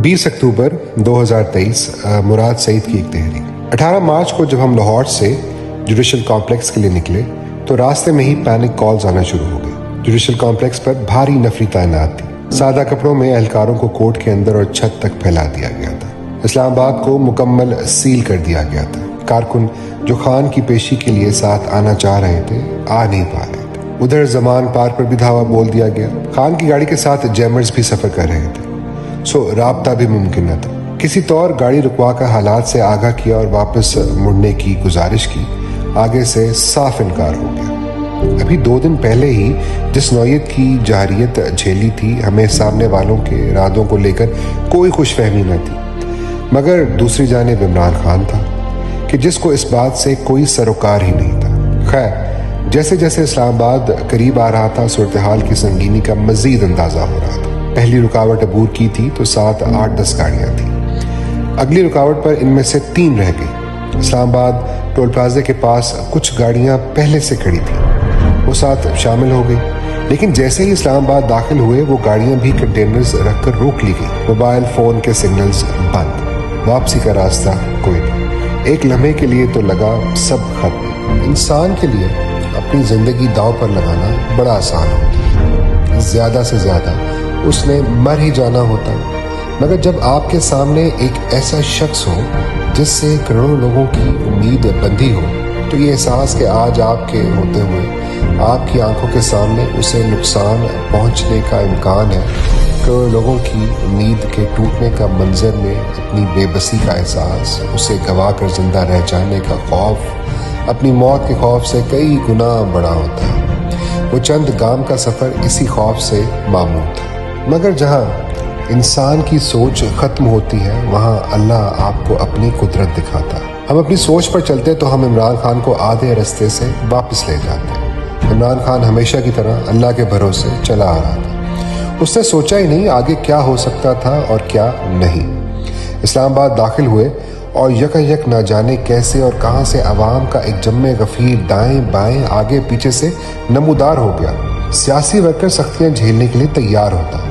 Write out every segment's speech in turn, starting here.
20 अक्टूबर 2023 मुराद सईद की एक तहरीर। 18 मार्च को जब हम लाहौर से जुडिशल कॉम्प्लेक्स के लिए निकले तो रास्ते में ही पैनिक कॉल्स आना शुरू हो गए। जुडिशल कॉम्प्लेक्स पर भारी नफरी तैनात थी। सादा कपड़ों में एहलकारों को कोर्ट के अंदर और छत तक फैला दिया गया था। इस्लामाबाद को मुकम्मल सील कर दिया गया था। कारकुन जो खान की पेशी के लिए साथ आना चाह रहे थे आ नहीं पा रहे थे। उधर जमान पार्क पर भी धावा बोल दिया गया। खान की गाड़ी के साथ जैमर्स भी सफर कर रहे थे, सो राब्ता भी मुमकिन न था। किसी तौर गाड़ी रुकवा कर हालात से आगाह किया और वापस मुड़ने की गुजारिश की। आगे से साफ इनकार हो गया। अभी 2 दिन पहले ही जिस नौयत की जारियत झेली थी, हमें सामने वालों के इरादों को लेकर कोई खुशफहमी न थी, मगर दूसरी जानिब इमरान खान था कि जिसको इस बात से कोई सरोकार ही नहीं था। खैर, जैसे जैसे इस्लामाबाद करीब आ रहा था, सूरत हाल की संगीनी का मजीद अंदाजा हो रहा था। पहली रुकावट अबूर की थी तो साथ 8-10 गाड़ियां थी। अगली रुकावट पर इनमें से 3 रह गई। इस्लामाबाद टोल प्लाजे के पास कुछ गाड़ियां पहले से खड़ी थी, वो साथ शामिल हो गई। लेकिन जैसे ही इस्लामाबाद दाखिल हुए, वो गाड़ियां भी कंटेनर्स रखकर रोक ली गई। मोबाइल फोन के सिग्नल्स बंद, वापसी का रास्ता कोई नहीं। एक लम्हे के लिए तो लगा सब खत्म। इंसान के लिए अपनी जिंदगी दांव पर लगाना बड़ा आसान होता है। ज्यादा से ज्यादा उसने मर ही जाना होता, मगर जब आपके सामने एक ऐसा शख्स हो जिससे करोड़ों लोगों की उम्मीद बंधी हो, तो ये एहसास कि आज आपके होते हुए आपकी आंखों के सामने उसे नुकसान पहुंचने का इम्कान है, करोड़ों लोगों की उम्मीद के टूटने का मंजर में अपनी बेबसी का एहसास, उसे गवा कर जिंदा रह जाने का खौफ अपनी मौत के खौफ से कई गुना बड़ा होता है। वो चंद गाम का सफ़र इसी खौफ से मामूल था। मगर जहाँ इंसान की सोच ख़त्म होती है, वहाँ अल्लाह आपको अपनी कुदरत दिखाता है। हम अपनी सोच पर चलते तो हम इमरान खान को आधे रास्ते से वापस ले जाते। इमरान खान हमेशा की तरह अल्लाह के भरोसे चला आ रहा था। उसने सोचा ही नहीं आगे क्या हो सकता था और क्या नहीं। इस्लामाबाद दाखिल हुए और यकायक ना जाने कैसे और कहां से अवाम का एक जम्मे गफीर दाएं बाएं आगे पीछे से नमूदार हो गया। सियासी वर्कर सख्तियां झेलने के लिए तैयार होता है।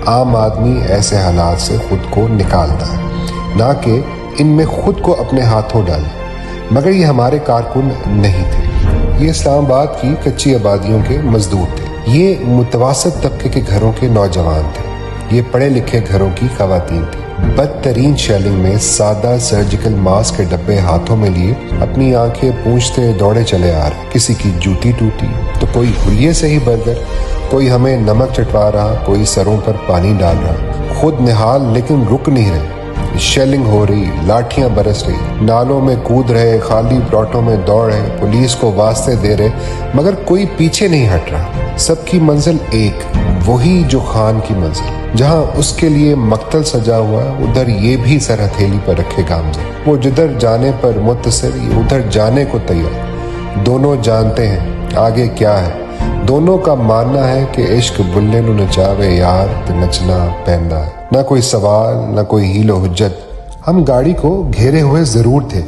आम आदमी ऐसे हालात से खुद को निकालता है, ना कि इनमें खुद को अपने हाथों डाले। मगर ये हमारे कारकुन नहीं थे। ये इस्लामाबाद की कच्ची आबादियों के मजदूर थे। ये मुतवासत तबके के घरों के नौजवान थे। ये पढ़े लिखे घरों की खवातीन थी। बदतरीन शेलिंग में सादा सर्जिकल मास्क के डब्बे हाथों में लिए अपनी आंखें पूंछते दौड़े चले आ रहे। किसी की जूती टूटी तो कोई हुलिये से ही बर्गर, कोई हमें नमक चटवा रहा, कोई सरों पर पानी डाल रहा। खुद निहाल लेकिन रुक नहीं रहे। शेलिंग हो रही, लाठियां बरस रही, नालों में कूद रहे, खाली प्लॉटों में दौड़ रहे, पुलिस को वास्ते दे रहे, मगर कोई पीछे नहीं हट रहा। सबकी मंजिल एक, वही जो खान की मंजिल। जहां उसके लिए मक्तल सजा हुआ, उधर ये भी सर हथेली पर रखे गामज़े। वो जिधर जाने पर मुत्तसिर, उधर जाने को तैयार। दोनों जानते हैं आगे क्या है। दोनों का मानना है कि इश्क बुल्ले नु नचावे यार ते नचना पैंदा है। ना कोई सवाल, ना कोई हीलो हुज्जत। हम गाड़ी को घेरे हुए जरूर थे,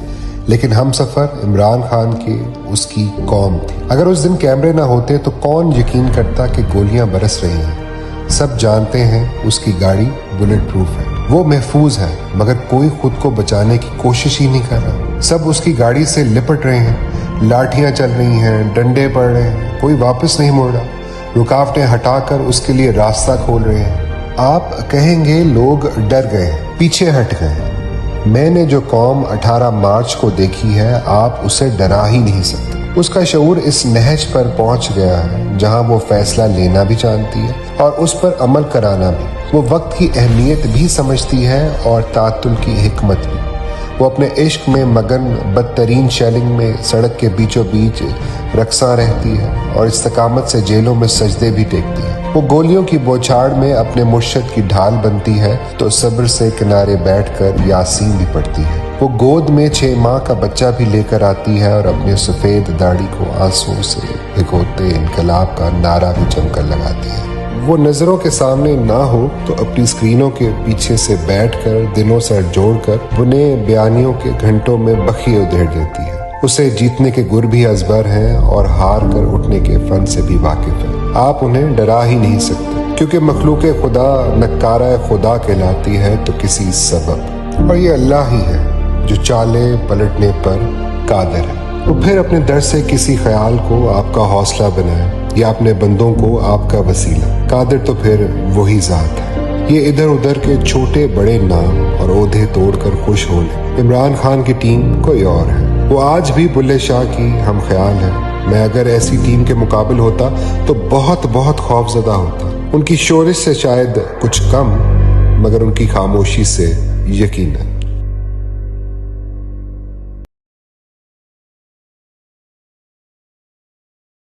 लेकिन हम सफर इमरान खान की उसकी कौम थी। अगर उस दिन कैमरे ना होते तो कौन यकीन करता कि गोलियां बरस रही हैं। सब जानते हैं उसकी गाड़ी बुलेट प्रूफ है, वो महफूज है, मगर कोई खुद को बचाने की कोशिश ही नहीं कर रहा। सब उसकी गाड़ी से लिपट रहे हैं, लाठियां चल रही हैं, डंडे पड़ रहे हैं, कोई वापस नहीं मुड़ रहा। रुकावटें हटाकर उसके लिए रास्ता खोल रहे हैं। आप कहेंगे लोग डर गए, पीछे हट गए। मैंने जो कौम 18 मार्च को देखी है, आप उसे डरा ही नहीं सकते। उसका शऊर इस नहज पर पहुंच गया है जहां वो फैसला लेना भी जानती है और उस पर अमल कराना भी। वो वक्त की अहमियत भी समझती है और तातुल की हिकमत भी। वो अपने इश्क में मगन, बदतरीन शेलिंग में सड़क के बीचों बीच रक्सा रहती है और इस्तकामत से जेलों में सजदे भी टेकती है। वो गोलियों की बौछार में अपने मुर्शद की ढाल बनती है तो सब्र से किनारे बैठकर यासीन भी पढ़ती है। वो गोद में 6 माह का बच्चा भी लेकर आती है और अपने सफ़ेद दाढ़ी को आंसुओं से भिगोते इनकलाब का नारा भी जमकर लगाती है। वो नज़रों के सामने ना हो तो अपनी स्क्रीनों के पीछे से बैठकर दिनों सर जोड़कर बुने बयानियों के घंटों में बखिए उधेड़ देती है। उसे जीतने के गुर भी अजबर हैं और हार कर उठने के फन से भी वाकिफ है। आप उन्हें डरा ही नहीं सकते کیونکہ مخلوق خدا نکارہ خدا کہلاتی ہے تو کسی سبب، اور یہ اللہ ہی ہے جو چالیں پلٹنے پر قادر ہے۔ وہ پھر اپنے در سے کسی خیال کو آپ کا حوصلہ بنائے یا اپنے بندوں کو آپ کا وسیلہ۔ قادر تو پھر وہی ذات ہے۔ یہ ادھر ادھر کے چھوٹے بڑے نام اور عہدے توڑ کر خوش ہو لیں۔ عمران خان کی ٹیم کوئی اور ہے، وہ آج بھی بلے شاہ کی ہم خیال ہے۔ میں اگر ایسی ٹیم کے مقابل ہوتا تو بہت بہت خوف زدہ ہوتا۔ ان کی شورش سے شاید کچھ کم، مگر ان کی خاموشی سے یقیناً۔